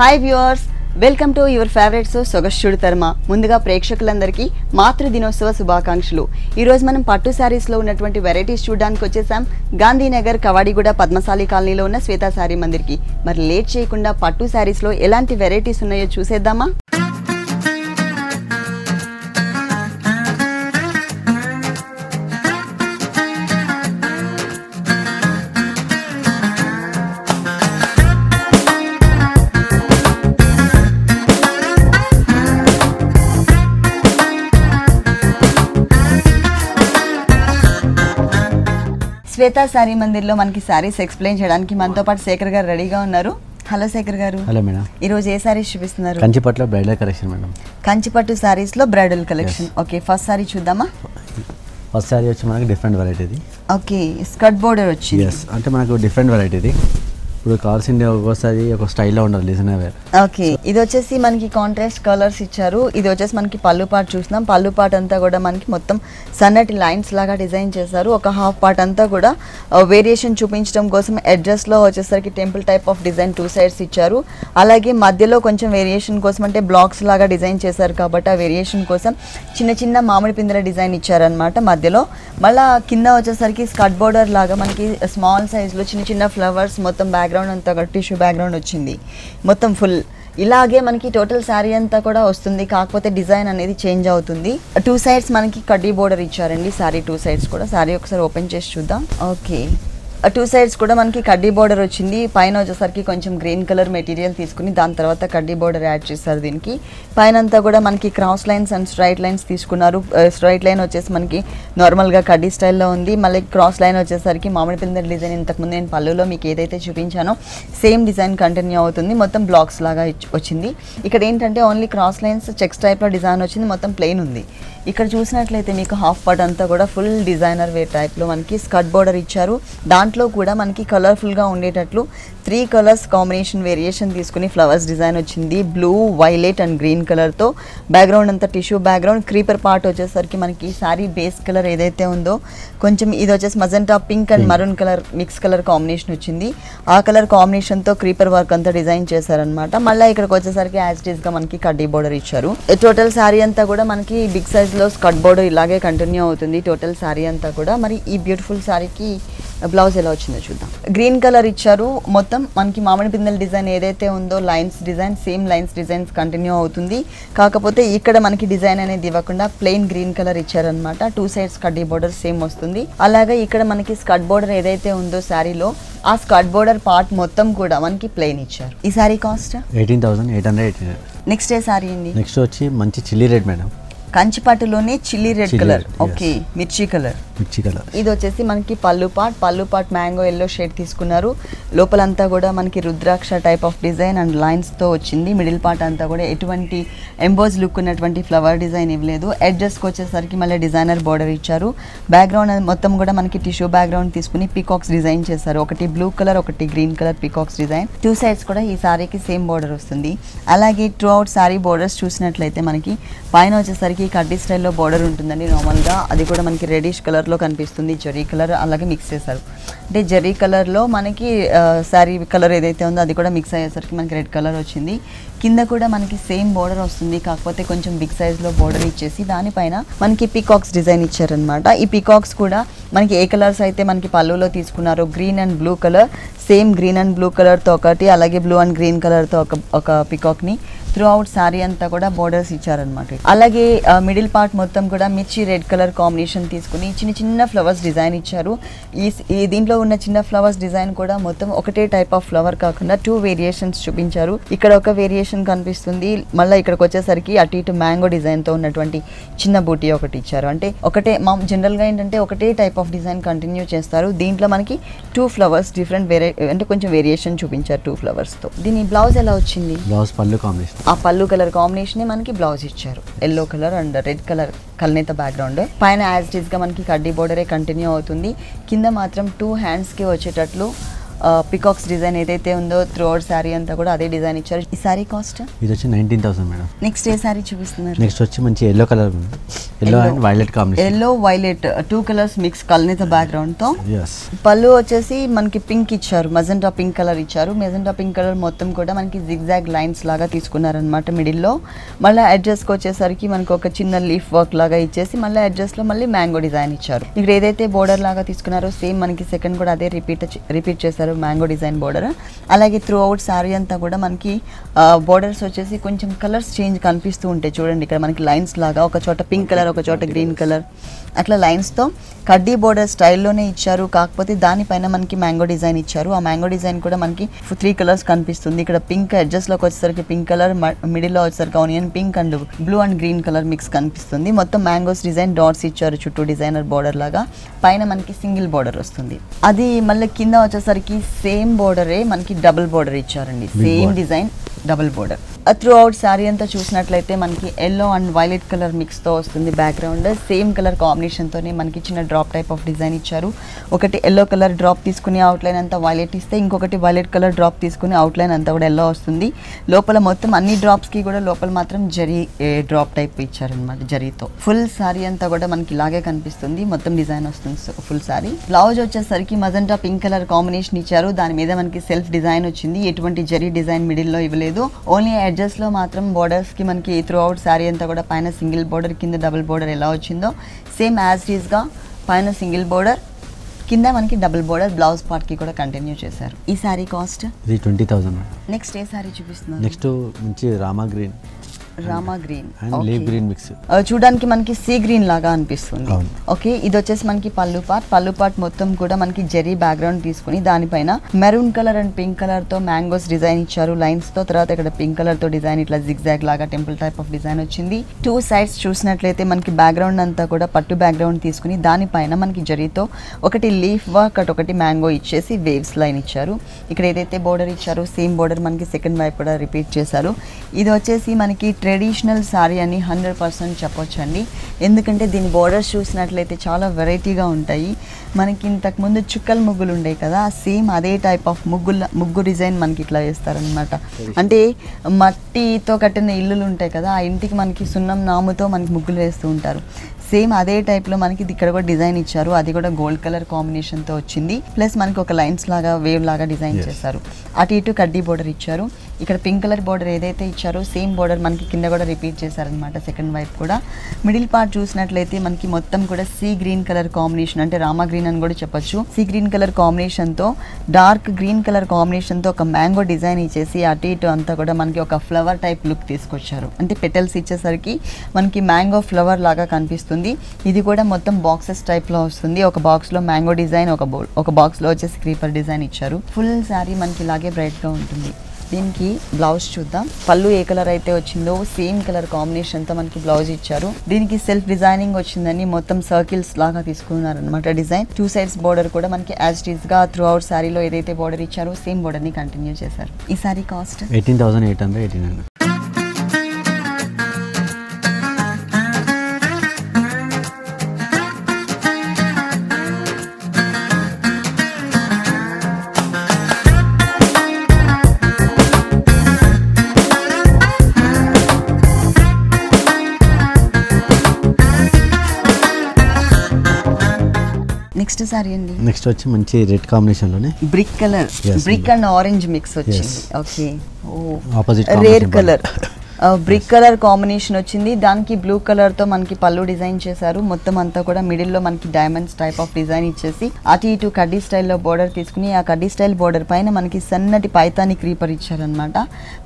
Hi viewers, welcome to your favourite show సొగస్చుడు తర్మ. ముందుగా ప్రేక్షకులందరికీ మాతృ దినోత్సవ శుభాకాంక్షలు. ఈరోజు మనం పట్టు శారీస్లో ఉన్నటువంటి వెరైటీస్ చూడడానికి వచ్చేసాం గాంధీనగర్ కవాడిగూడ పద్మశాలి కాలనీలో ఉన్న శ్వేతా శారీ మందిర్కి. మరి లేట్ చేయకుండా పట్టు శారీస్లో ఎలాంటి వెరైటీస్ ఉన్నాయో చూసేద్దామా? శ్వేతా శారీ మందిర్లో మనకి శారీస్ ఎక్స్ప్లెయిన్ చేయడానికి మనతో పాటు శేఖర్ గారు రెడీగా ఉన్నారు. హలో శేఖర్ గారు. Hello madam. ఈరోజు ఏ శారీస్ చూపిస్తున్నారు? కంచిపట్టులో బ్రైడల్ కలెక్షన్ మేడం. కంచిపట్టు శారీస్లో bridal collection. Okay, first sari చూద్దామా? ఫస్ట్ శారీ వచ్చి మనకి డిఫరెంట్ వెరైటీది. ఓకే, స్కర్ట్ బోర్డర్ వచ్చింది. అంటే మనకు డిఫరెంట్ వెరైటీది. ఇప్పుడు కావాల్సింది ఒక్కోసారి ఒక స్టైల్లో ఉండదు లిజనర్ వేర్. ఓకే, ఇది వచ్చేసి మనకి కాంట్రాస్ట్ కలర్స్ ఇచ్చారు. ఇది వచ్చేసి మనకి పళ్ళు పార్ట్ చూస్తున్నాం. పళ్ళు పార్ట్ అంతా కూడా మనకి మొత్తం సన్నటి లైన్స్ లాగా డిజైన్ చేశారు. ఒక హాఫ్ పార్ట్ అంతా కూడా వేరియేషన్ చూపించడం కోసం అడ్జస్ట్లో వచ్చేసరికి temple type of design 2 sides ఇచ్చారు. అలాగే మధ్యలో కొంచెం వేరియేషన్ కోసం అంటే బ్లాక్స్ లాగా డిజైన్ చేశారు కాబట్టి ఆ వేరియేషన్ కోసం చిన్న చిన్న మామిడి పిందెల డిజైన్ ఇచ్చారనమాట మధ్యలో. మళ్ళీ కింద వచ్చేసరికి స్కర్ట్ బోర్డర్ లాగా మనకి స్మాల్ సైజ్లో చిన్న చిన్న ఫ్లవర్స్, మొత్తం బ్యాక్గ్రౌండ్ అంతా టిష్యూ బ్యాక్గ్రౌండ్ వచ్చింది మొత్తం ఫుల్. ఇలాగే మనకి టోటల్ శారీ అంతా కూడా వస్తుంది, కాకపోతే డిజైన్ అనేది చేంజ్ అవుతుంది. 2 sides మనకి కడ్డీ బోర్డర్ ఇచ్చారండి. శారీ 2 sides కూడా. శారీ ఒకసారి ఓపెన్ చేసి చూద్దాం. ఓకే, 2 sides కూడా మనకి కడ్డీ బోర్డర్ వచ్చింది. పైన వచ్చేసరికి కొంచెం గ్రీన్ కలర్ మెటీరియల్ తీసుకుని దాని తర్వాత కడ్డీ బోర్డర్ యాడ్ చేస్తారు దీనికి. పైన అంతా కూడా మనకి cross lines and straight lines తీసుకున్నారు. స్ట్రైట్ లైన్ వచ్చేసి మనకి నార్మల్గా కడ్డీ స్టైల్లో ఉంది. మళ్ళీ క్రాస్ లైన్ వచ్చేసరికి మామిడి పిందెల డిజైన్ ఇంతకుముందు నేను పళ్ళులో మీకు ఏదైతే చూపించానో సేమ్ డిజైన్ కంటిన్యూ అవుతుంది. మొత్తం బ్లాక్స్ లాగా వచ్చింది. ఇక్కడ ఏంటంటే ఓన్లీ క్రాస్ లైన్స్ చెక్స్ టైప్లో డిజైన్ వచ్చింది. మొత్తం ప్లెయిన్ ఉంది. ఇక్కడ చూసినట్లయితే మీకు హాఫ్ పార్ట్ అంతా కూడా ఫుల్ డిజైనర్ వేర్ టైప్లో మనకి స్కర్ట్ బోర్డర్ ఇచ్చారు. దాంట్లో కూడా మనకి కలర్ఫుల్గా ఉండేటట్లు 3 colors కాంబినేషన్ వేరియేషన్ తీసుకుని ఫ్లవర్స్ డిజైన్ వచ్చింది. బ్లూ, వైలెట్ అండ్ గ్రీన్ కలర్తో. బ్యాక్గ్రౌండ్ అంతా టిష్యూ బ్యాక్గ్రౌండ్. క్రీపర్ పార్ట్ వచ్చేసరికి మనకి శారీ బేస్ కలర్ ఏదైతే ఉందో కొంచెం ఇది వచ్చేసి magenta pink and maroon colour mix colour combination వచ్చింది. ఆ కలర్ కాంబినేషన్తో క్రీపర్ వర్క్ అంతా డిజైన్ చేశారనమాట. మళ్ళీ ఇక్కడికి వచ్చేసరికి యాజ్ ఇట్ ఈస్గా మనకి కడ్డీ బోర్డర్ ఇచ్చారు. టోటల్ శారీ అంతా కూడా మనకి బిగ్ సైజ్లో స్కర్ట్ బోర్డర్ ఇలాగే కంటిన్యూ అవుతుంది టోటల్ శారీ అంతా కూడా. మరి ఈ బ్యూటిఫుల్ శారీకి బ్లౌజ్ ఎలా వచ్చిందో చూద్దాం. గ్రీన్ కలర్ ఇచ్చారు. మొత్తం మనకి మామిడి పిందెల డిజైన్ ఏదైతే ఉందో lines design same lines designs continue అవుతుంది. కాకపోతే ఇక్కడ మనకి డిజైన్ అనేది ఇవ్వకుండా ప్లెయిన్ గ్రీన్ కలర్ ఇచ్చారనమాట. 2 sides కడ్డీ బోర్డర్ సేమ్ వస్తుంది. అలాగే ఇక్కడ మనకి స్కర్ట్ బోర్డర్ ఏదైతే ఉందో శారీలో ఆ స్కర్ట్ బోర్డర్ పార్ట్ మొత్తం కూడా మనకి ప్లెయిన్ ఇచ్చారు. ఈ శారీ కాస్ట్ 18,800. నెక్స్ట్ ఏ శారీ అండి? నెక్స్ట్ వచ్చి మంచి చిల్లీ రెడ్ మేడం. కంచిపట్టులోనే చిల్లీ రెడ్ కలర్. ఓకే, మిర్చి కలర్. ఇది వచ్చేసి మనకి పళ్ళు పార్ట్ మ్యాంగో ఎల్లో షేడ్ తీసుకున్నారు. లోపలంతా కూడా మనకి రుద్రాక్ష టైప్ ఆఫ్ డిజైన్ అండ్ లైన్స్తో వచ్చింది. మిడిల్ పార్ట్ అంతా కూడా ఎటువంటి ఎంబోజ్ లుక్ ఉన్నటువంటి ఫ్లవర్ డిజైన్ ఇవ్వలేదు. ఎడ్జస్ట్కి వచ్చేసరికి మళ్ళీ డిజైనర్ బార్డర్ ఇచ్చారు. బ్యాక్గ్రౌండ్ మొత్తం కూడా మనకి టిష్యూ బ్యాక్గ్రౌండ్ తీసుకుని పీకాక్స్ డిజైన్ చేశారు. ఒకటి బ్లూ కలర్, ఒకటి green colour peacocks design. 2 sides కూడా ఈ శారీకి సేమ్ బార్డర్ వస్తుంది. అలాగే త్రూ అవుట్ శారీ బార్డర్స్ చూసినట్లయితే మనకి పైన వచ్చేసరికి కడ్డీ స్టైల్లో బార్డర్ ఉంటుందండి నార్మల్గా. అది కూడా మనకి రెడిష్ కలర్లో కనిపిస్తుంది. జెర్రీ కలర్ అలాగే మిక్స్ చేశారు. అంటే జెర్రీ కలర్లో మనకి శారీ కలర్ ఏదైతే ఉందో అది కూడా మిక్స్ అయ్యేసరికి మనకి రెడ్ కలర్ వచ్చింది. కింద కూడా మనకి సేమ్ బార్డర్ వస్తుంది, కాకపోతే కొంచెం బిగ్ సైజ్లో బార్డర్ ఇచ్చేసి దానిపైన మనకి పీకాక్స్ డిజైన్ ఇచ్చారనమాట. ఈ పీకాక్స్ కూడా మనకి ఏ కలర్స్ అయితే మనకి పళ్ళులో తీసుకున్నారో green and blue colour, same green and blue కలర్తో ఒకటి, అలాగే బ్లూ అండ్ గ్రీన్ కలర్తో ఒక పీకాక్ని త్రూ అవుట్ శారీ అంతా కూడా బోర్డర్స్ ఇచ్చారనమాట. అలాగే మిడిల్ పార్ట్ మొత్తం కూడా మిర్చి రెడ్ కలర్ కాంబినేషన్ తీసుకుని చిన్న చిన్న ఫ్లవర్స్ డిజైన్ ఇచ్చారు. ఈ దీంట్లో ఉన్న చిన్న ఫ్లవర్స్ డిజైన్ కూడా మొత్తం ఒకటే టైప్ ఆఫ్ ఫ్లవర్ కాకుండా 2 వేరియేషన్స్ చూపించారు. ఇక్కడ ఒక వేరియేషన్ కనిపిస్తుంది. మళ్ళీ ఇక్కడికి వచ్చేసరికి అటు ఇటు మ్యాంగో డిజైన్తో ఉన్నటువంటి చిన్న బూటీ ఒకటి ఇచ్చారు. అంటే ఒకటే జనరల్గా ఏంటంటే ఒకటే టైప్ ఆఫ్ డిజైన్ కంటిన్యూ చేస్తారు. దీంట్లో మనకి 2 flowers డిఫరెంట్ అంటే కొంచెం వేరియేషన్ చూపించారు 2 flowersతో. దీని బ్లౌజ్ ఎలా వచ్చింది? బ్లౌజ్ పళ్ళు కాంబినేషన్. ఆ పళ్ళు కలర్ కాంబినేషనే మనకి బ్లౌజ్ ఇచ్చారు. Yellow colour and red colour కల్నేత బ్యాక్గ్రౌండ్. పైన యాజ్ ఇట్ ఈస్గా మనకి కడ్డీ బోర్డరే కంటిన్యూ అవుతుంది. కింద మాత్రం 2 handsకి వచ్చేటట్లు పికాక్స్ డిజైన్ ఏదైతే ఉందో త్రూ అవుట్ శారీ అంతా కూడా అదే డిజైన్ ఇచ్చారు. ఈ శారీ కాస్ట్ ఇది వచ్చి 19,000 మేడం. నెక్స్ట్ ఏ శారీ చూపిస్తున్నారు? నెక్స్ట్ వచ్చి మంచి yellow colour, yellow and violet combination. Yellow violet 2 colours mix కల్నేత బ్యాక్గ్రౌండ్ తో. పళ్ళు వచ్చేసి మనకి పింక్ ఇచ్చారు, మజెంటా పింక్ కలర్ ఇచ్చారు. మజెంటా పింక్ కలర్ మొత్తం కూడా మనకి జిగ్జాగ్ లైన్స్ లాగా తీసుకున్నారనమాట మిడిల్లో. మళ్ళీ అడ్జస్ట్కి వచ్చేసరికి మనకి ఒక చిన్న లీఫ్ వర్క్ లాగా ఇచ్చేసి మళ్ళీ అడ్జస్ట్లో మళ్ళీ మ్యాంగో డిజైన్ ఇచ్చారు. ఇక్కడ ఏదైతే బోర్డర్ లాగా తీసుకున్నారో సేమ్ మనకి సెకండ్ కూడా అదే రిపీట్ చేశారు, మ్యాంగో డిజైన్ బోర్డర్. అలాగే త్రూ అవుట్ శారీ అంతా కూడా మనకి బోర్డర్స్ వచ్చేసి కొంచెం కలర్స్ చేంజ్ కనిపిస్తూ ఉంటాయి. చూడండి ఇక్కడ మనకి లైన్స్ లాగా ఒక చోట పింక్ కలర్, ఒక చోట గ్రీన్ కలర్, అట్లా లైన్స్తో కడ్డీ బోర్డర్ స్టైల్లోనే ఇచ్చారు. కాకపోతే దానిపైన మనకి మ్యాంగో డిజైన్ ఇచ్చారు. ఆ మ్యాంగో డిజైన్ కూడా మనకి 3 కలర్స్ కనిపిస్తుంది. ఇక్కడ పింక్ అడ్జస్ట్లోకి వచ్చేసరికి పింక్ కలర్, మిడిల్లో వచ్చేసరికి onion pink and blue and green colour mix కనిపిస్తుంది. మొత్తం మ్యాంగోస్ డిజైన్ డాట్స్ ఇచ్చారు చుట్టూ డిజైనర్ బోర్డర్ లాగా. పైన మనకి సింగిల్ బోర్డర్ వస్తుంది. అది మళ్ళీ కింద వచ్చేసరికి సేమ్ బోర్డరే మనకి డబుల్ బోర్డర్ ఇచ్చారండి. Same design double border. Through out sari అంతా చూసినట్లయితే మనకి ఎల్లో అండ్ వైలెట్ కలర్ మిక్స్తో వస్తుంది బ్యాక్గ్రౌండ్. సేమ్ కలర్ కాంబినేషన్తోనే మనకి చిన్న డ్రాప్ టైప్ ఆఫ్ డిజైన్ ఇచ్చారు. ఒకటి ఎల్లో కలర్ డ్రాప్ తీసుకుని అవుట్లైన్ అంతా వైలెట్ ఇస్తే, ఇంకొకటి వైలెట్ కలర్ డ్రాప్ తీసుకుని అవుట్లైన్ అంతా కూడా ఎల్లో వస్తుంది. లోపల మొత్తం అన్ని డ్రాప్స్కి కూడా లోపల మాత్రం జరీ డ్రాప్ టైప్ ఇచ్చారనమాట, జరీతో. ఫుల్ శారీ అంతా కూడా మనకి ఇలాగే కనిపిస్తుంది, మొత్తం డిజైన్ వస్తుంది ఫుల్ శారీ. బ్లౌజ్ వచ్చేసరికి మజెంటా పింక్ కలర్ కాంబినేషన్ ఇచ్చారు. దాని మీద మనకి సెల్ఫ్ డిజైన్ వచ్చింది. ఎటువంటి జరీ డిజైన్ మిడిల్లో ఇవ్వలేదు. ఓన్లీ అడ్జస్ట్ లో మాత్రం బోర్డర్స్ కి మనకి త్రూ అవుట్ శారీ అంతా కూడా పైన సింగిల్ బోర్డర్, కింద డబుల్ బోర్డర్ ఎలా వచ్చిందో సేమ్ యాజ్ ఇట్ ఈస్ గా పైన సింగిల్ బోర్డర్, కింద మనకి డబుల్ బోర్డర్ బ్లౌజ్ పార్ట్ కి కూడా కంటిన్యూ చేశారు. ఈ శారీ కాస్ట్ ఇది 20,000. నెక్స్ట్ ఏ శారీ చూపిస్తున్నారు? నెక్స్ట్ మంచి Rama green and leaf green mix. చూడడానికి మనకి సీ గ్రీన్ లాగా అనిపిస్తుంది. ఓకే, ఇది వచ్చేసి మనకి పళ్ళు పార్ట్ మొత్తం కూడా మనకి జెరీ బ్యాక్గ్రౌండ్ తీసుకుని దానిపైన maroon colour and pink colour తో మ్యాంగోస్ డిజైన్ ఇచ్చారు లైన్స్ తో. తర్వాత ఇక్కడ పింక్ కలర్ తో డిజైన్ ఇట్లా జిగ్జాగ్ లాగా టెంపుల్ టైప్ ఆఫ్ డిజైన్ వచ్చింది. 2 సైడ్స్ చూసినట్లయితే మనకి బ్యాక్గ్రౌండ్ అంతా కూడా పట్టు బ్యాక్గ్రౌండ్ తీసుకుని దానిపైన మనకి జరీతో ఒకటి లీఫ్ వర్క్, ఒకటి మ్యాంగో ఇచ్చేసి వేవ్స్ లైన్ ఇచ్చారు. ఇక్కడ ఏదైతే బోర్డర్ ఇచ్చారో సేమ్ బోర్డర్ మనకి సెకండ్ వైపు కూడా రిపీట్ చేశారు. ఇది వచ్చేసి మనకి ట్రెడిషనల్ శారీ అని 100% చెప్పొచ్చు అండి. ఎందుకంటే దీని బోర్డర్స్ చూసినట్లయితే చాలా వెరైటీగా ఉంటాయి. మనకి ఇంతకుముందు చుక్కల ముగ్గులు ఉండేవి కదా, సేమ్ అదే టైప్ ఆఫ్ ముగ్గు డిజైన్ మనకి ఇట్లా వేస్తారనమాట. అంటే మట్టితో కట్టిన ఇల్లులు ఉంటాయి కదా, ఆ ఇంటికి మనకి సున్నం నాముతో మనకి ముగ్గులు వేస్తూ ఉంటారు. సేమ్ అదే టైప్లో మనకి ఇక్కడ కూడా డిజైన్ ఇచ్చారు. అది కూడా గోల్డ్ కలర్ కాంబినేషన్తో వచ్చింది. ప్లస్ మనకి ఒక లైన్స్ లాగా వేవ్ లాగా డిజైన్ చేశారు. అటు ఇటు కడ్డీ బోర్డర్ ఇచ్చారు. ఇక్కడ పింక్ కలర్ బోర్డర్ ఏదైతే ఇచ్చారో సేమ్ బోర్డర్ మనకి కింద కూడా రిపీట్ చేశారనమాట సెకండ్ వైపు కూడా. మిడిల్ పార్ట్ చూసినట్లయితే మనకి మొత్తం కూడా సీ గ్రీన్ కలర్ కాంబినేషన్, అంటే రామా గ్రీన్ అని కూడా చెప్పొచ్చు. సీ గ్రీన్ కలర్ కాంబినేషన్తో డార్క్ గ్రీన్ కలర్ కాంబినేషన్తో ఒక మ్యాంగో డిజైన్ ఇచ్చేసి అటు ఇటు అంతా కూడా మనకి ఒక ఫ్లవర్ టైప్ లుక్ తీసుకొచ్చారు. అంటే పెటల్స్ ఇచ్చేసరికి మనకి మ్యాంగో ఫ్లవర్ లాగా కనిపిస్తుంది. ఇది కూడా మొత్తం బాక్సెస్ టైప్ లో వస్తుంది. ఒక బాక్స్ లో మ్యాంగో డిజైన్, ఒక బాక్స్ లో వచ్చేసి క్రీపర్ డిజైన్ ఇచ్చారు. ఫుల్ శారీ మనకి ఇలాగే బ్రైట్ గా ఉంటుంది. దీనికి బ్లౌజ్ చూద్దాం. పళ్ళు ఏ కలర్ అయితే వచ్చిందో సేమ్ కలర్ కాంబినేషన్ తో మనకి బ్లౌజ్ ఇచ్చారు. దీనికి సెల్ఫ్ డిజైనింగ్ వచ్చిందని మొత్తం సర్కిల్స్ లాగా తీసుకున్నారు అనమాట డిజైన్. 2 సైడ్స్ బోర్డర్ కూడా మనకి యాజ్ ఇట్ ఈస్ గా త్రూ అవుట్ శారీలో ఏదైతే బోర్డర్ ఇచ్చారో సేమ్ బోర్డర్ ని కంటిన్యూ చేశారు. ఈ శారీ కాస్ట్ 18,889. నెక్స్ట్ సారీ అండి. నెక్స్ట్ వచ్చి మంచి రెడ్ కాంబినేషన్ లోనే brick colour, brick and orange mix వచ్చింది. Okay, opposite rare colour brick colour combination వచ్చింది. దానికి బ్లూ కలర్ తో మనకి పళ్ళు డిజైన్ చేశారు. మొత్తం అంతా కూడా మిడిల్ లో మనకి డైమండ్స్ టైప్ ఆఫ్ డిజైన్ ఇచ్చేసి అటు ఇటు కడ్డీ స్టైల్లో బోర్డర్ తీసుకుని ఆ కడ్డీ స్టైల్ బోర్డర్ పైన మనకి సన్నటి పైతాని క్రీపర్ ఇచ్చారనమాట.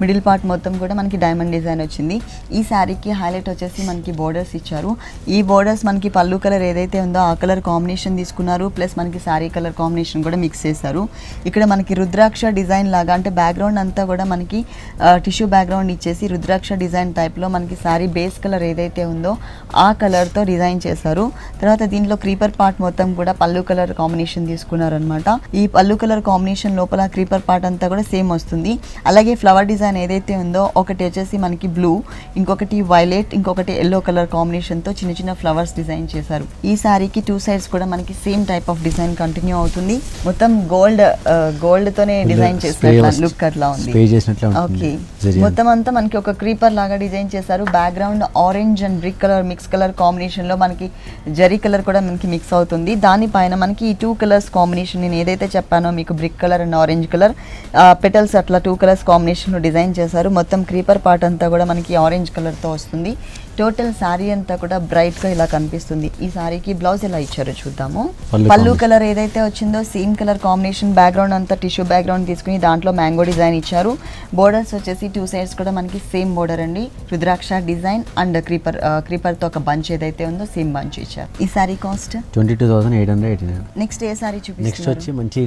మిడిల్ పార్ట్ మొత్తం కూడా మనకి డైమండ్ డిజైన్ వచ్చింది. ఈ శారీకి హైలైట్ వచ్చేసి మనకి బోర్డర్స్ ఇచ్చారు. ఈ బోర్డర్స్ మనకి పళ్ళు కలర్ ఏదైతే ఉందో ఆ కలర్ కాంబినేషన్ తీసుకున్నారు. ప్లస్ మనకి శారీ కలర్ కాంబినేషన్ కూడా మిక్స్ చేశారు. ఇక్కడ మనకి రుద్రాక్ష డిజైన్ లాగా, అంటే బ్యాక్గ్రౌండ్ అంతా కూడా మనకి టిష్యూ బ్యాక్గ్రౌండ్ ఇచ్చేసి రుద్రాక్ష రుద్రాక్ష డిజైన్ టైప్లో మనకి శారీ బేస్ కలర్ ఏదైతే ఉందో ఆ కలర్తో డిజైన్ చేశారు. తర్వాత దీంట్లో క్రీపర్ పార్ట్ మొత్తం కూడా పళ్ళు కలర్ కాంబినేషన్ తీసుకున్నారనమాట. ఈ పళ్ళు కలర్ కాంబినేషన్ లోపల క్రీపర్ పార్ట్ అంతా కూడా సేమ్ వస్తుంది. అలాగే ఫ్లవర్ డిజైన్ ఏదైతే ఉందో ఒకటి వచ్చేసి మనకి బ్లూ, ఇంకొకటి వైలెట్, ఇంకొకటి ఎల్లో కలర్ కాంబినేషన్తో చిన్న చిన్న ఫ్లవర్స్ డిజైన్ చేశారు. ఈ శారీకి 2 సైడ్స్ కూడా మనకి same type of design continue అవుతుంది. మొత్తం గోల్డ్ తోనే డిజైన్ చేసినట్టు లుక్ అట్లా ఉంది. ఓకే, మొత్తం అంతా మనకి ఒక క్రీపర్ లాగా డిజైన్ చేశారు. Background orange and brick colour mix colour combination లో మనకి జరీ కలర్ కూడా మనకి మిక్స్ అవుతుంది. దానిపైన మనకి ఈ 2 కలర్స్ కాంబినేషన్ నేను ఏదైతే చెప్పానో మీకు brick colour and orange colour petals అట్లా 2 కలర్స్ కాంబినేషన్ లో డిజైన్ చేశారు. మొత్తం క్రీపర్ పార్ట్ అంతా కూడా మనకి ఆరెంజ్ కలర్ తో వస్తుంది. టోటల్ శారీ అంతా కూడా బ్రైట్ గా ఇలా కనిపిస్తుంది. ఈ శారీకి బ్లౌజ్ ఎలా ఇచ్చారో చూద్దాము. పళ్ళు కలర్ ఏదైతే వచ్చిందో సేమ్ కలర్ కాంబినేషన్, బ్యాక్గ్రౌండ్ అంతా టిష్యూ బ్యాక్గ్రౌండ్ తీసుకుని దాంట్లో మ్యాంగో డిజైన్ ఇచ్చారు. బోర్డర్స్ వచ్చేసి 2 సైడ్స్ కూడా మనకి సేమ్ బోర్డర్ అండి. రుద్రాక్ష డిజైన్ అండ్ క్రీపర్ తో ఒక బంచ్ ఏదైతే ఉందో సేమ్ బంచ్ ఇచ్చారు. ఈ శారీ కాస్ట్ 22,889. నెక్స్ట్ ఏ శారీ చూపిస్తారు? నెక్స్ట్ వచ్చి మంచి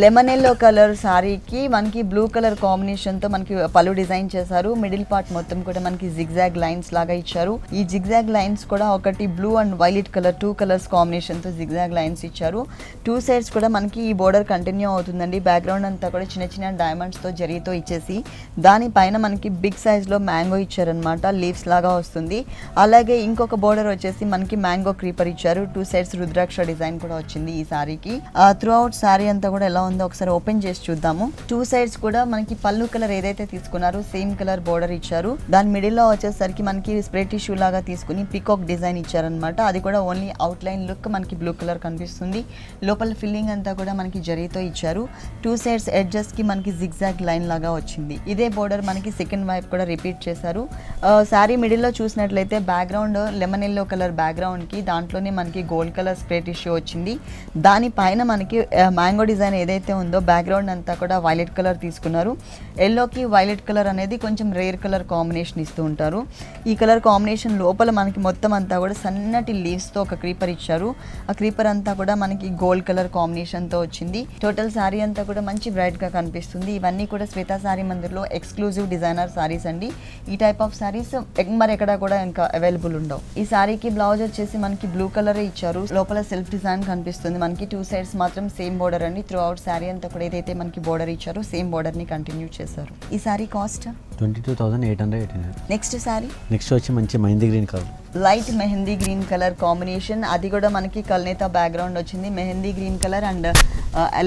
లెమన్ ఎల్లో కలర్ శారీకి మనకి బ్లూ కలర్ కాంబినేషన్ తో మనకి పళ్ళు డిజైన్ చేశారు. మిడిల్ పార్ట్ మొత్తం కూడా మనకి జిగ్జాగ్ లైన్స్ లాగా ఇచ్చారు. ఈ జిగ్జాగ్ లైన్స్ కూడా ఒకటి blue and violet colour 2 colours combination తో జిగ్జాగ్ లైన్స్ ఇచ్చారు. 2 సైడ్స్ కూడా మనకి ఈ బోర్డర్ కంటిన్యూ అవుతుందండి. బ్యాక్గ్రౌండ్ అంతా కూడా చిన్న చిన్న డైమండ్స్ తో జరీతో ఇచ్చేసి దానిపైన మనకి బిగ్ సైజ్ లో మ్యాంగో ఇచ్చారనమాట. లీవ్స్ లాగా వస్తుంది. అలాగే ఇంకొక బోర్డర్ వచ్చేసి మనకి మ్యాంగో క్రీపర్ ఇచ్చారు. 2 సైడ్స్ రుద్రాక్ష డిజైన్ కూడా వచ్చింది ఈ శారీకి. త్రూ అవుట్ శారీ అంతా కూడా ఎలా ఉందో ఒకసారి ఓపెన్ చేసి చూద్దాము. 2 సైడ్స్ కూడా మనకి పళ్ళు కలర్ ఏదైతే తీసుకున్నారో సేమ్ కలర్ బోర్డర్ ఇచ్చారు. దాని మిడిల్ లో వచ్చేసరికి మనకి స్ప్రే టిష్యూ లాగా తీసుకుని పికాక్ డిజైన్ ఇచ్చారనమాట. అది కూడా ఓన్లీ అవుట్ లైన్ లుక్ మనకి బ్లూ కలర్ కనిపిస్తుంది. లోపల ఫిల్లింగ్ అంతా కూడా మనకి జరీతో ఇచ్చారు. 2 సైడ్స్ ఎడ్జెస్ కి మనకి జిగ్జాగ్ లైన్ లాగా వచ్చింది. ఇదే బోర్డర్ మనకి సెకండ్ వైపు కూడా రిపీట్ చేశారు. శారీ మిడిల్ లో చూసినట్లయితే background lemon yellow colour background కి దాంట్లోనే మనకి గోల్డ్ కలర్ స్ప్రే టిష్యూ వచ్చింది. దానిపైన మనకి మ్యాంగో డిజైన్ ఏదైతే ఉందో బ్యాక్గ్రౌండ్ అంతా కూడా వైలెట్ కలర్ తీసుకున్నారు. ఎల్లోకి వైలెట్ కలర్ అనేది కొంచెం రేర్ కలర్ కాంబినేషన్ ఇస్తూ ఉంటారు. ఈ కలర్ కాంబినేషన్ లోపల మనకి మొత్తం అంతా కూడా సన్నటి లీవ్స్ తో ఒక క్రీపర్ ఇచ్చారు. ఆ క్రీపర్ అంతా కూడా మనకి గోల్డ్ కలర్ కాంబినేషన్ తో వచ్చింది. టోటల్ శారీ అంతా కూడా మంచి బ్రైట్ గా కనిపిస్తుంది. ఇవన్నీ కూడా శ్వేత శారీ మందిర్లో ఎక్స్క్లూజివ్ డిజైనర్ శారీస్ అండి. ఈ టైప్ ఆఫ్ శారీస్ మరెక్కడ కూడా ఇంకా అవైలబుల్ ఉండవు. ఈ శారీకి బ్లౌజ్ వచ్చేసి మనకి బ్లూ కలర్ ఇచ్చారు. లోపల సెల్ఫ్ డిజైన్ కనిపిస్తుంది. మనకి 2 సైడ్స్ మాత్రం సేమ్ బోర్డర్ అండి. త్రూ అవుట్ శారీ అంతా కూడా ఏదైతే మనకి బోర్డర్ ఇచ్చారో సేమ్ బోర్డర్ ని కంటిన్యూ చేశారు. ఈ శారీ కాస్ట్ 22,889. నెక్స్ట్ శారీ వచ్చి మంచి mehndi green colour, light mehndi green colour combination. అది కూడా మనకి కల్నేత బ్యాక్గ్రౌండ్ వచ్చింది. Mehndi green colour and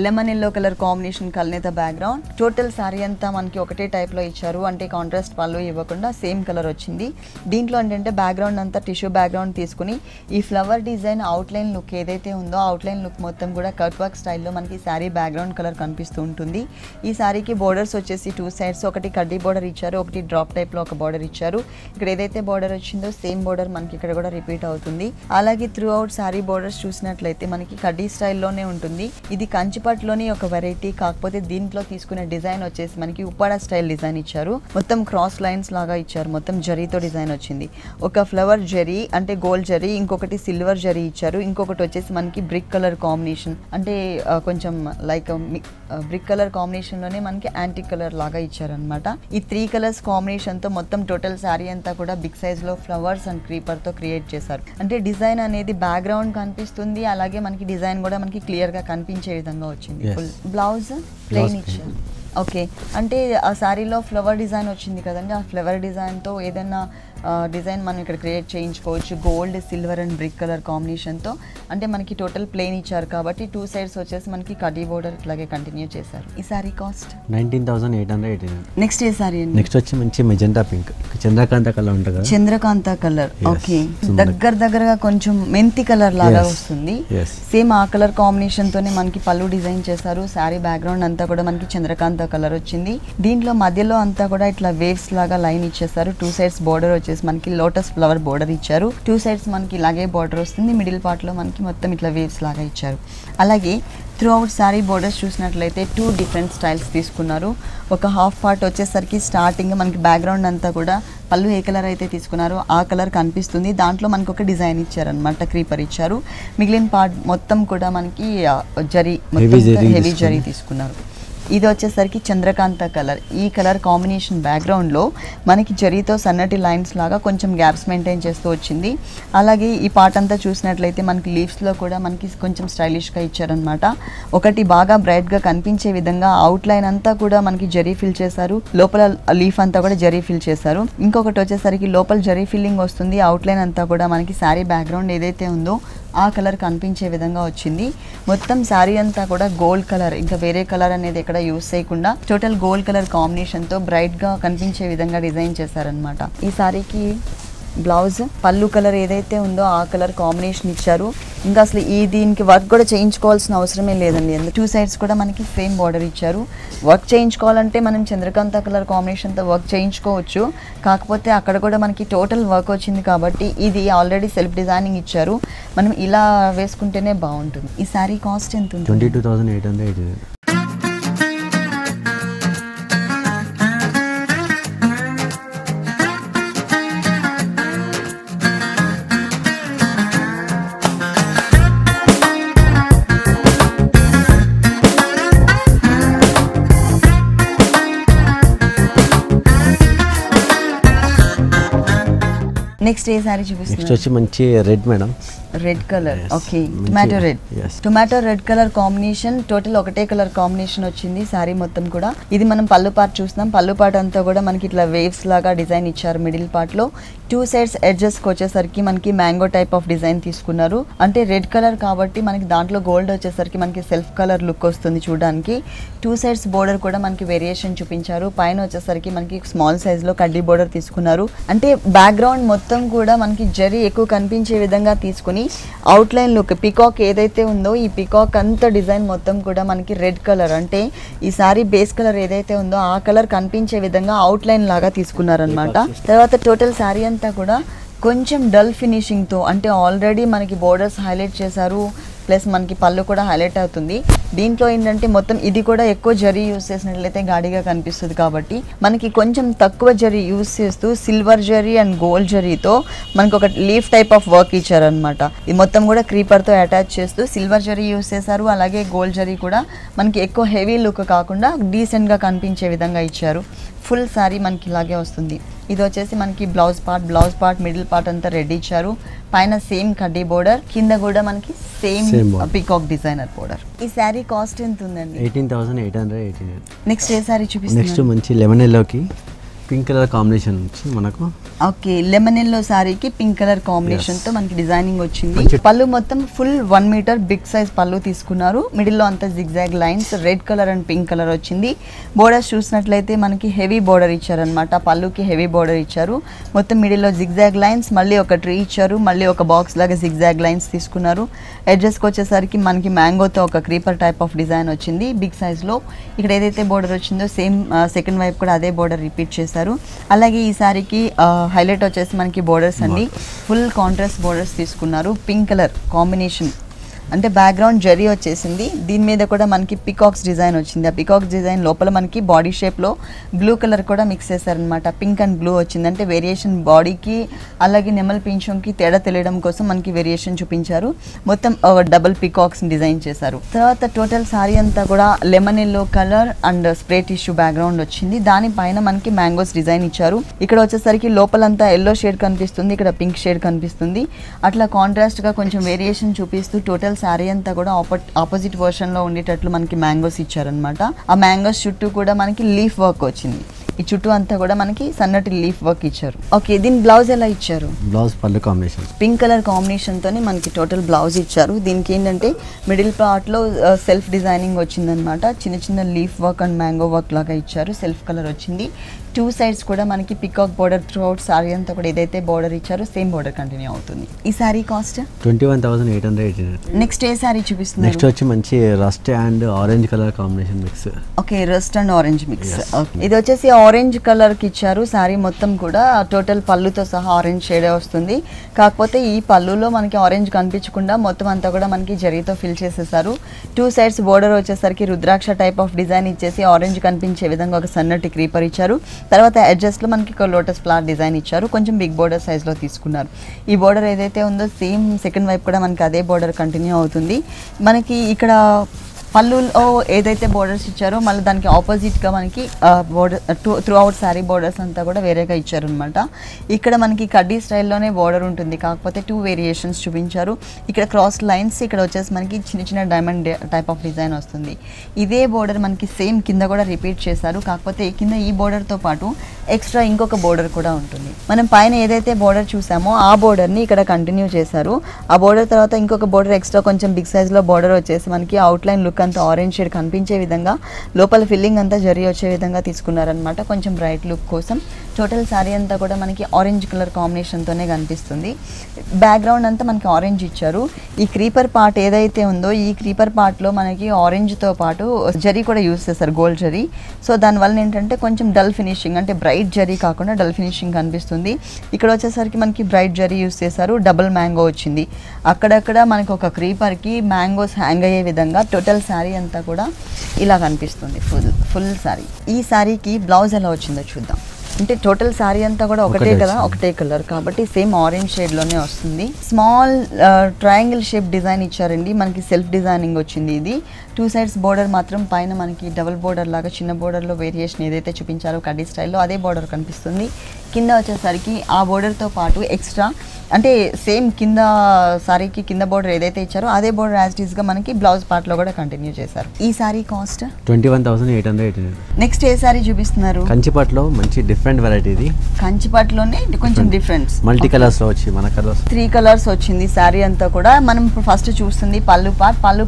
lemon yellow colour combination కల్నేత బ్యాక్గ్రౌండ్. టోటల్ శారీ అంతా మనకి ఒకటే టైప్ లో ఇచ్చారు. అంటే కాంట్రాస్ట్ పళ్ళు ఇవ్వకుండా సేమ్ కలర్ వచ్చింది. దీంట్లో ఏంటంటే బ్యాక్గ్రౌండ్ అంతా టిష్యూ బ్యాక్గ్రౌండ్ తీసుకుని ఈ ఫ్లవర్ డిజైన్ అవుట్లైన్ లుక్ ఏదైతే ఉందో అవుట్లైన్ లుక్ మొత్తం కూడా కట్ వర్క్ స్టైల్లో మనకి శారీ బ్యాక్గ్రౌండ్ కలర్ కనిపిస్తూ ఉంటుంది. ఈ శారీకి బోర్డర్స్ వచ్చేసి 2 సైడ్స్ ఒకటి కడ్డీ బోర్డర్ ఇచ్చారు, ఒకటి డ్రాప్ టైప్ లో ఒక బోర్డర్ ఇచ్చారు. ఇక్కడ ఏదైతే బోర్డర్ వచ్చిందో సేమ్ బోర్డర్ మనకి ఇక్కడ కూడా రిపీట్ అవుతుంది. అలాగే త్రూ అవుట్ శారీ బోర్డర్స్ చూసినట్లయితే మనకి కడ్డీ స్టైల్లోనే ఉంటుంది. ఇది కంచిపట్లోని ఒక వెరైటీ. కాకపోతే దీంట్లో తీసుకునే డిజైన్ వచ్చేసి మనకి ఉప్పాడ స్టైల్ డిజైన్ ఇచ్చారు. మొత్తం క్రాస్ లైన్స్ లాగా ఇచ్చారు. మొత్తం జరీతో డిజైన్ వచ్చింది. ఒక ఫ్లవర్ జరీ అంటే గోల్డ్ జరీ, ఇంకొకటి సిల్వర్ జరీ ఇచ్చారు. ఇంకొకటి వచ్చేసి మనకి బ్రిక్ కలర్ కాంబినేషన్ అంటే కొంచెం లైక్ బ్రిక్ కలర్ కాంబినేషన్ లోనే మనకి యాంటిక్ కలర్ లాగా ఇచ్చారనమాట. ఈ 3 కలర్స్ కాంబినేషన్ తో మొత్తం టోటల్ శారీ అంతా కూడా బిగ్ సైజ్ లో ఫ్లవర్స్ అండ్ క్రీపర్ తో క్రియేట్ చేశారు. అంటే డిజైన్ అనేది బ్యాక్గ్రౌండ్ కనిపిస్తుంది. అలాగే మనకి డిజైన్ కూడా మనకి క్లియర్ గా కనిపించే విధంగా వచ్చింది. ఫుల్ బ్లౌజ్ ప్లెయిన్ ఇచ్చారు. ఓకే, అంటే ఆ శారీలో ఫ్లవర్ డిజైన్ వచ్చింది కదండి. ఆ ఫ్లవర్ డిజైన్ తో ఏదైనా డిజైన్ మనం ఇక్కడ క్రియేట్ చేయించుకోవచ్చు. Gold, silver and brick colour కాంబినేషన్తో. అంటే మనకి టోటల్ ప్లెయిన్ ఇచ్చారు కాబట్టి 2 సైడ్స్ వచ్చేసి మనకి కడ్డీ బోర్డర్ ఇట్లాగే కంటిన్యూ చేశారు. ఈ సారీ కాస్ట్ 19,889. నెక్స్ట్ ఏ సారీ అండి? నెక్స్ట్ వచ్చి మంచి మెజెంటా పింక్, చంద్రకాంత కలర్ ఉంటుంది కదా. చంద్రకాంత కలర్. ఓకే, దగ్గరగా కొంచెం మెంతి కలర్ లాగా వస్తుంది. సేమ్ ఆ కలర్ కాంబినేషన్ తోనే మనకి పళ్ళు డిజైన్ చేశారు. శారీ బ్యాక్గ్రౌండ్ అంతా కూడా మనకి చంద్రకాంత కలర్ వచ్చింది. దీంట్లో మధ్యలో అంతా కూడా ఇట్లా వేవ్స్ లాగా లైన్ ఇచ్చేసారు. 2 సైడ్స్ బోర్డర్ వచ్చేసి మనకి లోటస్ ఫ్లవర్ బోర్డర్ ఇచ్చారు. 2 సైడ్స్ మనకి ఇలాగే బోర్డర్ వస్తుంది. మిడిల్ పార్ట్ లో మనకి మొత్తం ఇట్లా వేవ్స్ లాగా ఇచ్చారు. అలాగే త్రూ అవుట్ శారీ బోర్డర్స్ చూసినట్లయితే 2 డిఫరెంట్ స్టైల్స్ తీసుకున్నారు. ఒక హాఫ్ పార్ట్ వచ్చేసరికి స్టార్టింగ్ మనకి బ్యాక్గ్రౌండ్ అంతా కూడా పళ్ళు ఏ కలర్ అయితే తీసుకున్నారో ఆ కలర్ కనిపిస్తుంది. దాంట్లో మనకు ఒక డిజైన్ ఇచ్చారనమాట, క్రీపర్ ఇచ్చారు. మిగిలిన పార్ట్ మొత్తం కూడా మనకి జరీ, హెవీ జరీ తీసుకున్నారు. ఇది వచ్చేసరికి చంద్రకాంత కలర్. ఈ కలర్ కాంబినేషన్ బ్యాక్గ్రౌండ్లో మనకి జరీతో సన్నటి లైన్స్ లాగా కొంచెం గ్యాప్స్ మెయింటైన్ చేస్తూ వచ్చింది. అలాగే ఈ పార్ట్ అంతా చూసినట్లయితే మనకి లీవ్స్లో కూడా మనకి కొంచెం స్టైలిష్గా ఇచ్చారనమాట. ఒకటి బాగా బ్రైట్గా కనిపించే విధంగా అవుట్లైన్ అంతా కూడా మనకి జరీ ఫిల్ చేశారు, లోపల లీఫ్ అంతా కూడా జరీ ఫిల్ చేశారు. ఇంకొకటి వచ్చేసరికి లోపల జరీ ఫిల్లింగ్ వస్తుంది, అవుట్లైన్ అంతా కూడా మనకి శారీ బ్యాక్గ్రౌండ్ ఏదైతే ఉందో ఆ కలర్ కనిపించే విధంగా వచ్చింది. మొత్తం శారీ అంతా కూడా గోల్డ్ కలర్, ఇంకా వేరే కలర్ అనేది ఎక్కడ యూస్ చేయకుండా టోటల్ గోల్డ్ కలర్ కాంబినేషన్తో బ్రైట్గా కనిపించే విధంగా డిజైన్ చేశారనమాట. ఈ శారీకి బ్లౌజ్ పళ్ళు కలర్ ఏదైతే ఉందో ఆ కలర్ కాంబినేషన్ ఇచ్చారు. ఇంకా అసలు దీనికి వర్క్ కూడా చేయించుకోవాల్సిన అవసరమే లేదండి. ఎందుకు 2 సైడ్స్ కూడా మనకి సేమ్ బార్డర్ ఇచ్చారు. వర్క్ చేయించుకోవాలంటే మనం చంద్రకాంత కలర్ కాంబినేషన్తో వర్క్ చేయించుకోవచ్చు. కాకపోతే అక్కడ కూడా మనకి టోటల్ వర్క్ వచ్చింది కాబట్టి ఇది ఆల్రెడీ సెల్ఫ్ డిజైనింగ్ ఇచ్చారు, మనం ఇలా వేసుకుంటేనే బాగుంటుంది. ఈ శారీ కాస్ట్ ఎంత ఉంటుంది? 22,800. నెక్స్ట్ ఏ సారీ చూపిస్తున్నారు? నెక్స్ట్ వచ్చి మంచి red madam, red colour. Okay, tomato red. Tomato red colour combination, total ఒకటే కలర్ కాంబినేషన్ వచ్చింది శారీ మొత్తం కూడా. ఇది మనం పళ్ళు పార్ట్ చూస్తున్నాం. పళ్ళు పార్ట్ అంతా కూడా మనకి ఇట్లా వేవ్స్ లాగా డిజైన్ ఇచ్చారు. మిడిల్ పార్ట్ లో 2 సైడ్స్ ఎడ్జెస్కి వచ్చేసరికి మనకి మ్యాంగో టైప్ ఆఫ్ డిజైన్ తీసుకున్నారు. అంటే రెడ్ కలర్ కాబట్టి మనకి దాంట్లో గోల్డ్ వచ్చేసరికి మనకి సెల్ఫ్ కలర్ లుక్ వస్తుంది చూడడానికి. 2 సైడ్స్ బోర్డర్ కూడా మనకి వేరియేషన్ చూపించారు. పైన వచ్చేసరికి మనకి స్మాల్ సైజ్ లో కడ్డీ బోర్డర్ తీసుకున్నారు. అంటే బ్యాక్గ్రౌండ్ మొత్తం కూడా మనకి జరీ ఎక్కువ కనిపించే విధంగా తీసుకుని అవుట్లైన్ లుక్ పికాక్ ఏదైతే ఉందో ఈ పికాక్ అంత డిజైన్ మొత్తం కూడా మనకి రెడ్ కలర్, అంటే ఈ సారీ బేస్ కలర్ ఏదైతే ఉందో ఆ కలర్ కనిపించే విధంగా అవుట్లైన్ లాగా తీసుకున్నారనమాట. తర్వాత టోటల్ సారీ అంతా కూడా కొంచెం డల్ ఫినిషింగ్తో, అంటే ఆల్రెడీ మనకి బోర్డర్స్ హైలైట్ చేశారు, ప్లస్ మనకి పళ్ళు కూడా హైలైట్ అవుతుంది. దీంట్లో ఏంటంటే మొత్తం ఇది కూడా ఎక్కువ జరీ యూస్ చేసినట్లయితే గాడిగా కనిపిస్తుంది కాబట్టి మనకి కొంచెం తక్కువ జరీ యూస్ చేస్తూ సిల్వర్ జరీ అండ్ గోల్డ్ జరీతో మనకి ఒక లీఫ్ టైప్ ఆఫ్ వర్క్ ఇచ్చారనమాట. ఇది మొత్తం కూడా క్రీపర్తో అటాచ్ చేస్తూ సిల్వర్ జరీ యూస్ చేశారు. అలాగే గోల్డ్ జరీ కూడా మనకి ఎక్కువ హెవీ లుక్ కాకుండా డీసెంట్గా కనిపించే విధంగా ఇచ్చారు. ఫుల్ శారీ మనకి ఇలాగే వస్తుంది. ఇది వచ్చేసి మనకి బ్లౌజ్ పార్ట్ మిడిల్ పార్ట్ అంతా రెడ్ ఇచ్చారు. పైన సేమ్ కడ్డీ బోర్డర్, కింద కూడా మనకి సేమ్ పీకాక్ డిజైనర్ బోర్డర్. ఈ శారీ కాస్ట్ ఎంత ఉందండి? 18,880. నెక్స్ట్ ఏ శారీ చూపిస్తున్నారు? నెక్స్ట్ మంచి లెమన్ ఎల్లోకి పింక్ కలర్ కాంబినేషన్ వచ్చి మనకు. ఓకే, లెమన్ ఎల్లో సారీకి పింక్ కలర్ కాంబినేషన్ తో మనకి డిజైనింగ్ వచ్చింది. పళ్ళు మొత్తం ఫుల్ 1 మీటర్ బిగ్ సైజ్ పళ్ళు తీసుకున్నారు. మిడిల్ లో అంతా zigzag lines, red colour and pink colour వచ్చింది. బోర్డర్స్ చూసినట్లయితే మనకి హెవీ బోర్డర్ ఇచ్చారనమాట. పళ్ళుకి హెవీ బోర్డర్ ఇచ్చారు. మొత్తం మిడిల్ లో జిగ్జాగ్ లైన్స్, మళ్ళీ ఒక ట్రీ ఇచ్చారు, మళ్ళీ ఒక బాక్స్ లాగా జిగ్జాగ్ లైన్స్ తీసుకున్నారు. ఎడ్జెస్ కి వచ్చేసరికి మనకి మ్యాంగోతో ఒక క్రీపర్ టైప్ ఆఫ్ డిజైన్ వచ్చింది బిగ్ సైజ్ లో. ఇక్కడ ఏదైతే బోర్డర్ వచ్చిందో సేమ్ సెకండ్ వైపు కూడా అదే బోర్డర్ రిపీట్ చేశారు. అలాగే ఈ సారీకి హైలైట్ వచ్చేసి మనకి బోర్డర్స్ అండి, ఫుల్ కాంట్రాస్ట్ బోర్డర్స్ తీసుకున్నారు. పింక్ కలర్ కాంబినేషన్, అంటే బ్యాక్గ్రౌండ్ జరీ వచ్చేసింది. దీని మీద కూడా మనకి పికాక్స్ డిజైన్ వచ్చింది. ఆ పికాక్స్ డిజైన్ లోపల మనకి బాడీ షేప్లో బ్లూ కలర్ కూడా మిక్స్ చేశారనమాట. పింక్ అండ్ బ్లూ వచ్చింది, అంటే వేరియేషన్ బాడీకి అలాగే నెమల్ పింఛంకి తేడా తెలియడం కోసం మనకి వేరియేషన్ చూపించారు. మొత్తం డబుల్ పికాక్స్ డిజైన్ చేశారు. తర్వాత టోటల్ సారీ అంతా కూడా lemon yellow colour and spray tissue background వచ్చింది. దానిపైన మనకి మ్యాంగోస్ డిజైన్ ఇచ్చారు. ఇక్కడ వచ్చేసరికి లోపలంతా ఎల్లో షేడ్ కనిపిస్తుంది, ఇక్కడ పింక్ షేడ్ కనిపిస్తుంది. అట్లా కాంట్రాస్ట్గా కొంచెం వేరియేషన్ చూపిస్తూ టోటల్ శారీ అంతా కూడా ఆపోజిట్ వర్షన్ లో ఉండేటట్లు మనకి మ్యాంగోస్ ఇచ్చారనమాట. ఆ మ్యాంగోస్ చుట్టూ కూడా మనకి లీఫ్ వర్క్ వచ్చింది. ఈ చుట్టూ అంతా కూడా మనకి సన్నటి లీఫ్ వర్క్ ఇచ్చారు. ఓకే, దీని బ్లౌజ్ ఎలా ఇచ్చారు? బ్లౌజ్ పళ్ళు కాంబినేషన్ పింక్ కలర్ కాంబినేషన్ తోనే మనకి టోటల్ బ్లౌజ్ ఇచ్చారు. దీనికి ఏంటంటే మిడిల్ పార్ట్ లో సెల్ఫ్ డిజైనింగ్ వచ్చిందనమాట. చిన్న చిన్న leaf work and mango work లాగా ఇచ్చారు. సెల్ఫ్ కలర్ వచ్చింది. 2 సైడ్స్ కూడా మనకి peacock border through out sorry అంతా కూడా ఏదైతే బోర్డర్ ఇచ్చారో సేమ్ బోర్డర్ కంటిన్యూ అవుతుంది. ఈ సారీ కాస్ట్ 21,880. నెక్స్ట్ ఏ సారీ చూపిస్తున్నారు? నెక్స్ట్ వచ్చి మంచి rust and orange colour combination mix. Okay, rust and orange mix. ఇది వచ్చేసి ఆరెంజ్ కలర్ కి ఇచ్చారు. సారీ మొత్తం కూడా టోటల్ పళ్ళుతో సహా ఆరెంజ్ షేడే వస్తుంది. కాకపోతే ఈ పళ్ళులో మనకి ఆరెంజ్ కనిపించకుండా మొత్తం అంతా కూడా మనకి జరీతో ఫిల్ చేసేసారు. 2 సైడ్స్ బోర్డర్ వచ్చేసరికి రుద్రాక్ష టైప్ ఆఫ్ డిజైన్ ఇచ్చేసి ఆరెంజ్ కనిపించే విధంగా ఒక సన్నటి క్రీపర్ ఇచ్చారు. తర్వాత అడ్జస్ట్లో మనకి ఒక లోటస్ ఫ్లవర్ డిజైన్ ఇచ్చారు. కొంచెం బిగ్ బోర్డర్ సైజ్లో తీసుకున్నారు. ఈ బోర్డర్ ఏదైతే ఉందో సేమ్ సెకండ్ వైపు కూడా మనకి అదే బోర్డర్ కంటిన్యూ అవుతుంది. మనకి ఇక్కడ పళ్ళులో ఏదైతే బోర్డర్స్ ఇచ్చారో మళ్ళీ దానికి ఆపోజిట్గా మనకి border through out sari borders అంతా కూడా వేరేగా ఇచ్చారనమాట. ఇక్కడ మనకి కడ్డీ స్టైల్లోనే బోర్డర్ ఉంటుంది, కాకపోతే 2 వేరియేషన్స్ చూపించారు. ఇక్కడ క్రాస్ లైన్స్, ఇక్కడ వచ్చేసి మనకి చిన్న చిన్న డైమండ్ టైప్ ఆఫ్ డిజైన్ వస్తుంది. ఇదే బోర్డర్ మనకి సేమ్ కింద కూడా రిపీట్ చేశారు, కాకపోతే కింద ఈ బోర్డర్తో పాటు ఎక్స్ట్రా ఇంకొక బోర్డర్ కూడా ఉంటుంది. మనం పైన ఏదైతే బోర్డర్ చూసామో ఆ బోర్డర్ని ఇక్కడ కంటిన్యూ చేశారు. ఆ బోర్డర్ తర్వాత ఇంకొక బోర్డర్ ఎక్స్ట్రా కొంచెం బిగ్ సైజ్లో బోర్డర్ వచ్చేసి మనకి అవుట్లైన్ లుక్ అంతా ఆరెంజ్ షేడ్ కనిపించే విధంగా, లోపల ఫిల్లింగ్ అంతా జరి వచ్చే విధంగా తీసుకున్నారనమాట, కొంచెం బ్రైట్ లుక్ కోసం. టోటల్ శారీ అంతా కూడా మనకి ఆరెంజ్ కలర్ కాంబినేషన్తోనే కనిపిస్తుంది. బ్యాక్గ్రౌండ్ అంతా మనకి ఆరెంజ్ ఇచ్చారు. ఈ క్రీపర్ పార్ట్ ఏదైతే ఉందో ఈ క్రీపర్ పార్ట్లో మనకి ఆరెంజ్తో పాటు జరీ కూడా యూస్ చేస్తారు, గోల్డ్ జరీ. సో దానివల్ల ఏంటంటే కొంచెం డల్ ఫినిషింగ్, అంటే బ్రైట్ జరీ కాకుండా డల్ ఫినిషింగ్ కనిపిస్తుంది. ఇక్కడ వచ్చేసరికి మనకి బ్రైట్ జరీ యూస్ చేశారు, డబుల్ మ్యాంగో వచ్చింది. అక్కడక్కడ మనకి ఒక క్రీపర్కి మ్యాంగోస్ హ్యాంగ్ అయ్యే విధంగా టోటల్ శారీ అంతా కూడా ఇలా కనిపిస్తుంది, ఫుల్ శారీ. ఈ శారీకి బ్లౌజ్ ఎలా వచ్చిందో చూద్దాం. అంటే టోటల్ శారీ అంతా కూడా ఒకటే కదా, ఒకటే కలర్ కాబట్టి సేమ్ ఆరెంజ్ షేడ్లోనే వస్తుంది. స్మాల్ ట్రయాంగిల్ షేప్ డిజైన్ ఇచ్చారండి, మనకి సెల్ఫ్ డిజైనింగ్ వచ్చింది. ఇది 2 సైడ్స్ బోర్డర్ మాత్రం పైన మనకి డబుల్ బోర్డర్ లాగా చిన్న బోర్డర్లో వేరియేషన్ ఏదైతే చూపించారో కడ్డీ స్టైల్లో అదే బోర్డర్ కనిపిస్తుంది. కింద వచ్చేసరికి ఆ బోర్డర్తో పాటు ఎక్స్ట్రా, అంటే సేమ్ కింద సారీకి కింద బోర్డర్ ఏదైతే ఇచ్చారో అదే బోర్డర్ యాజ్ టీస్గా మనకి బ్లౌజ్ పార్ట్లో కూడా కంటిన్యూ చేశారు. ఈ సారీ కాస్ట్ 21,800. నెక్స్ట్ ఏ సారీ చూపిస్తున్నారు? కంచిపట్లో మంచి డిఫరెంట్ వెరైటీ ఇది. కంచిపట్లోనే కొంచెం డిఫరెన్స్, మల్టీ కలర్స్ లో వచ్చి మన కలర్స్ 3 కలర్స్ వచ్చింది శారీ అంతా కూడా. మనం ఇప్పుడు ఫస్ట్ చూస్తుంది పళ్ళు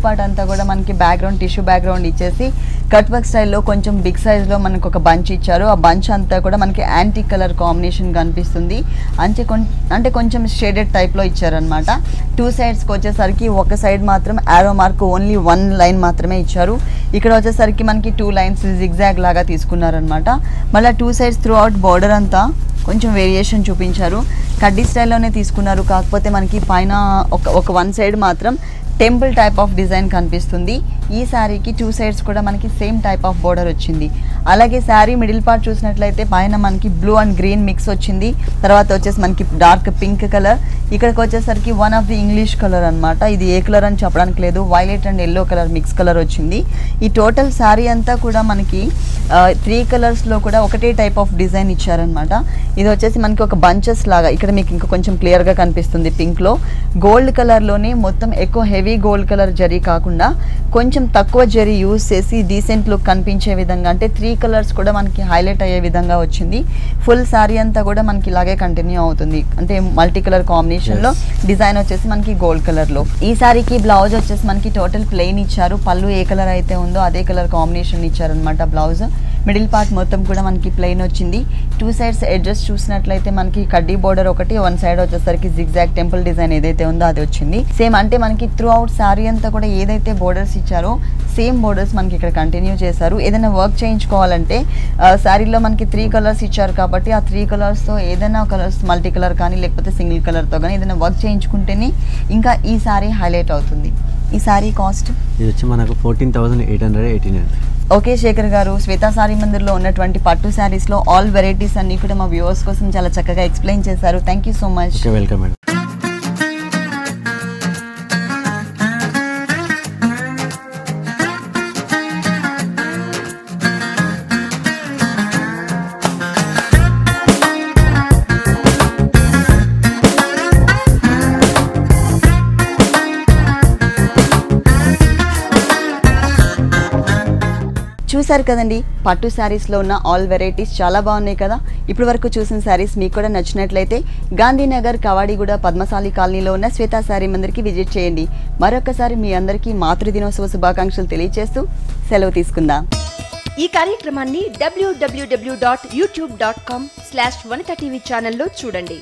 పార్ట్ అంతా కూడా మనకి బ్యాక్గ్రౌండ్ టిష్యూ బ్యాక్గ్రౌండ్ ఇచ్చేసి కట్ వర్క్ స్టైల్లో కొంచెం బిగ్ సైజ్లో మనకు ఒక బంచ్ ఇచ్చారు. ఆ బంచ్ అంతా కూడా మనకి యాంటిక్ కలర్ కాంబినేషన్ కనిపిస్తుంది, అంటే కొంచెం షేడెడ్ టైప్లో ఇచ్చారనమాట. 2 సైడ్స్కి వచ్చేసరికి ఒక సైడ్ మాత్రం యారో మార్క్ ఓన్లీ 1 లైన్ మాత్రమే ఇచ్చారు. ఇక్కడ వచ్చేసరికి మనకి 2 లైన్స్ జిగ్జాగ్ లాగా తీసుకున్నారనమాట. మళ్ళీ 2 సైడ్స్ త్రూ అవుట్ బోర్డర్ అంతా కొంచెం వేరియేషన్ చూపించారు, కడ్డీ స్టైల్లోనే తీసుకున్నారు. కాకపోతే మనకి పైన ఒక 1 సైడ్ మాత్రం టెంపుల్ టైప్ ఆఫ్ డిజైన్ కనిపిస్తుంది. ఈ శారీకి 2 సైడ్స్ కూడా మనకి సేమ్ టైప్ ఆఫ్ బోర్డర్ వచ్చింది. అలాగే శారీ మిడిల్ పార్ట్ చూసినట్లయితే పైన మనకి బ్లూ అండ్ గ్రీన్ మిక్స్ వచ్చింది, తర్వాత వచ్చేసి మనకి డార్క్ పింక్ కలర్, ఇక్కడికి వచ్చేసరికి one of the English colour అనమాట. ఇది ఏ కలర్ అని చెప్పడానికి లేదు, violet and yellow colour mix colour వచ్చింది. ఈ టోటల్ శారీ అంతా కూడా మనకి 3 కలర్స్లో కూడా ఒకటే టైప్ ఆఫ్ డిజైన్ ఇచ్చారనమాట. ఇది వచ్చేసి మనకి ఒక బంచెస్ లాగా, ఇక్కడ మీకు ఇంకా కొంచెం క్లియర్గా కనిపిస్తుంది పింక్లో. గోల్డ్ కలర్లోనే మొత్తం ఎక్కువ హెవీ గోల్డ్ కలర్ జరీ కాకుండా కొంచెం తక్కువ జరీ యూజ్ చేసి డీసెంట్ లుక్ కనిపించే విధంగా, అంటే 3 కలర్స్ కూడా మనకి హైలైట్ అయ్యే విధంగా వచ్చింది. ఫుల్ శారీ అంతా కూడా మనకి ఇలాగే కంటిన్యూ అవుతుంది, అంటే మల్టీ కలర్ కాంబినేషన్లో. డిజైన్ వచ్చేసి మనకి గోల్డ్ కలర్లో. ఈ శారీకి బ్లౌజ్ వచ్చేసి మనకి టోటల్ ప్లెయిన్ ఇచ్చారు, పళ్ళు ఏ కలర్ అయితే ఉందో అదే కలర్ కాంబినేషన్ ఇచ్చారనమాట. బ్లౌజ్ మిడిల్ పార్ట్ మొత్తం కూడా మనకి ప్లెయిన్ వచ్చింది. 2 సైడ్స్ ఎడ్జెస్ చూసినట్లయితే మనకి కడ్డీ బోర్డర్ ఒకటి, 1 సైడ్ వచ్చేసరికి జిగ్జాగ్ టెంపుల్ డిజైన్ ఏదైతే ఉందో అది వచ్చింది. సేమ్ అంటే మనకి త్రూ అవుట్ శారీ అంతా కూడా ఏదైతే బోర్డర్స్ ఇచ్చారో సేమ్ బోర్డర్స్ మనకి ఇక్కడ కంటిన్యూ చేశారు. ఏదైనా వర్క్ చేయించుకోవాలంటే శారీలో మనకి 3 కలర్స్ ఇచ్చారు కాబట్టి ఆ 3 కలర్స్తో ఏదైనా కలర్స్ మల్టీ కలర్ కానీ లేకపోతే సింగిల్ కలర్తో కానీ ఏదైనా వర్క్ చేయించుకుంటేనే ఇంకా ఈ శారీ హైలైట్ అవుతుంది. ఈ శారీ కాస్ట్ ఇది వచ్చి మనకు 14,889. ఓకే శేఖర్ గారు, శ్వేతా సారీ మందిర్లో ఉన్నటువంటి పట్టు శారీస్లో ఆల్ వెరైటీస్ అన్ని కూడా మా వ్యూవర్స్ కోసం చాలా చక్కగా ఎక్స్ప్లెయిన్ చేశారు. Thank you so much. Welcome అండి. చూసారు కదండి, పట్టు శారీస్లో ఉన్న ఆల్ వెరైటీస్ చాలా బాగున్నాయి కదా. ఇప్పటి వరకు చూసిన శారీస్ మీకు కూడా నచ్చినట్లయితే గాంధీనగర్ కవాడిగూడ పద్మశాలి కాలనీలో ఉన్న శ్వేతా శారీ మందిర్కి విజిట్ చేయండి. మరొకసారి మీ అందరికీ మాతృదినోత్సవ శుభాకాంక్షలు తెలియజేస్తూ సెలవు తీసుకుందాం. ఈ కార్యక్రమాన్ని www.youtube.com/vanitha TV ఛానల్లో చూడండి.